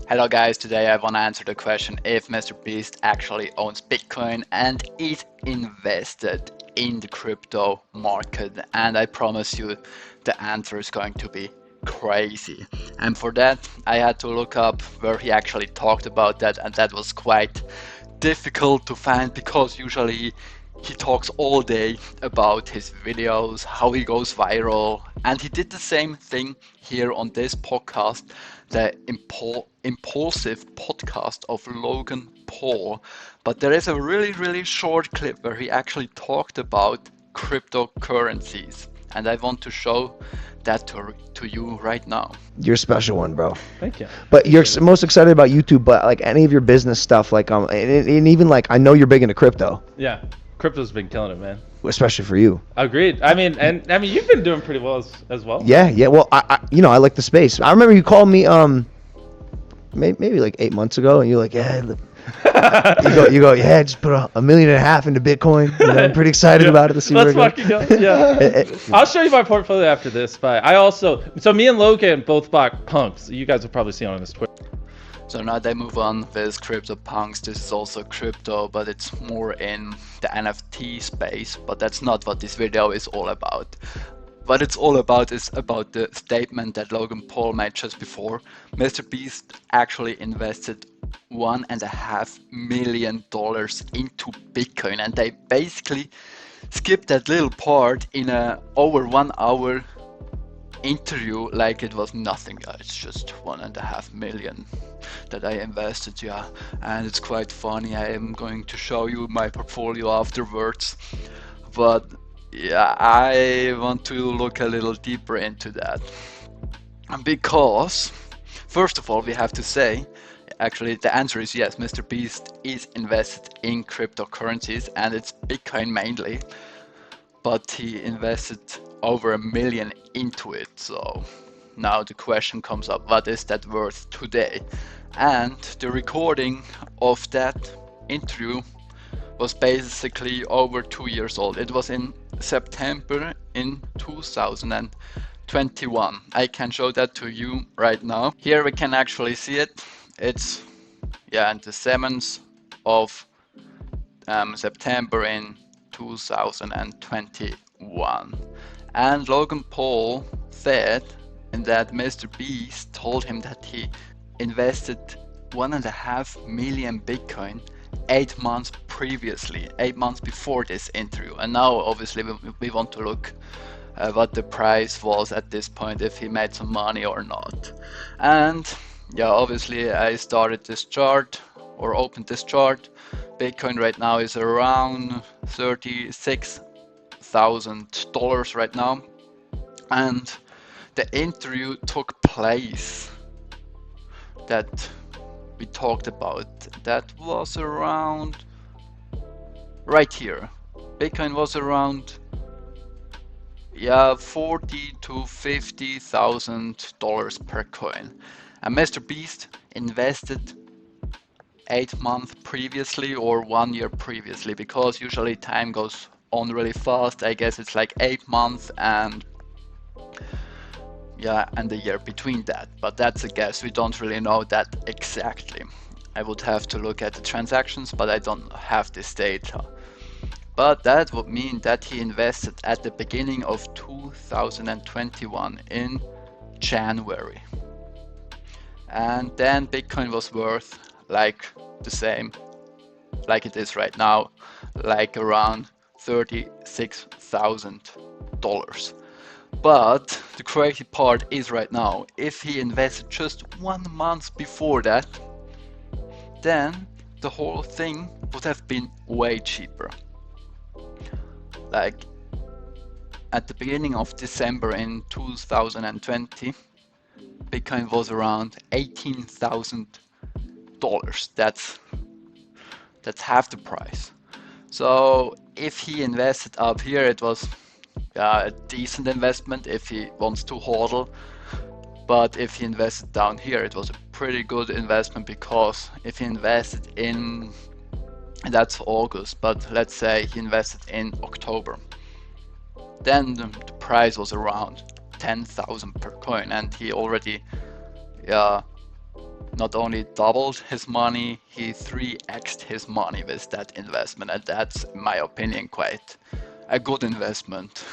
Hello guys, today I want to answer the question if MrBeast actually owns Bitcoin and is invested in the crypto market. And I promise you the answer is going to be crazy. And for that I had to look up where he actually talked about that, and that was quite difficult to find because usually he talks all day about his videos, how he goes viral, and he did the same thing here on this podcast, the impulsive podcast of Logan Paul. But there is a really short clip where he actually talked about cryptocurrencies, and I want to show that to you right now. You're a special one, bro. Thank you. But you're most excited about YouTube, but like any of your business stuff, like and even like I know you're big into crypto, Yeah, crypto's been killing it, man. especially for you. Agreed. I mean, you've been doing pretty well as well. Yeah. Well, I like the space. I remember you called me maybe like 8 months ago, and you're like, yeah. You go, yeah. Just put $1.5 million into Bitcoin. I'm pretty excited about it. To see Let's where it fucking go. Yeah. I'll show you my portfolio after this, but so me and Logan both bought punks. You guys will probably see on this Twitter. So now they move on with CryptoPunks. This is also crypto, but it's more in the NFT space. But that's not what this video is all about. What it's all about is about the statement that Logan Paul made just before. MrBeast actually invested $1.5 million into Bitcoin, and they basically skipped that little part in a over 1 hour interview like it was nothing. It's just 1.5 million that I invested, yeah, and it's quite funny. I am going to show you my portfolio afterwards, but yeah, I want to look a little deeper into that because first of all we have to say actually the answer is yes, MrBeast is invested in cryptocurrencies and it's Bitcoin mainly, but he invested over $1 million into it. So now the question comes up, what is that worth today? And the recording of that interview was basically over 2 years old. It was in September in 2021. I can show that to you right now. Here we can actually see it. It's in the 7th of September in 2021. And Logan Paul said that MrBeast told him that he invested 1.5 million Bitcoin 8 months previously, 8 months before this interview. And now obviously we want to look what the price was at this point, if he made some money or not. And yeah, obviously I started this chart or opened this chart. Bitcoin right now is around $36,000 right now, and the interview took place that we talked about. That was around right here. Bitcoin was around $40,000 to $50,000 per coin, and MrBeast invested 8 months previously or 1 year previously, because usually time goes on really fast. I guess it's like 8 months and a year between that, but that's a guess. We don't really know that exactly. I would have to look at the transactions, but I don't have this data. But that would mean that he invested at the beginning of 2021 in January, and then Bitcoin was worth like the same like it is right now, like around $36,000. But the crazy part is right now, if he invested just 1 month before that, then the whole thing would have been way cheaper. Like at the beginning of December in 2020, Bitcoin was around $18,000. That's half the price. So if he invested up here, it was a decent investment if he wants to hodl. But if he invested down here, it was a pretty good investment, because if he invested in, that's August, but let's say he invested in October, then the price was around 10,000 per coin, and he already not only doubled his money, he 3x'd his money with that investment, and that's, in my opinion, quite a good investment.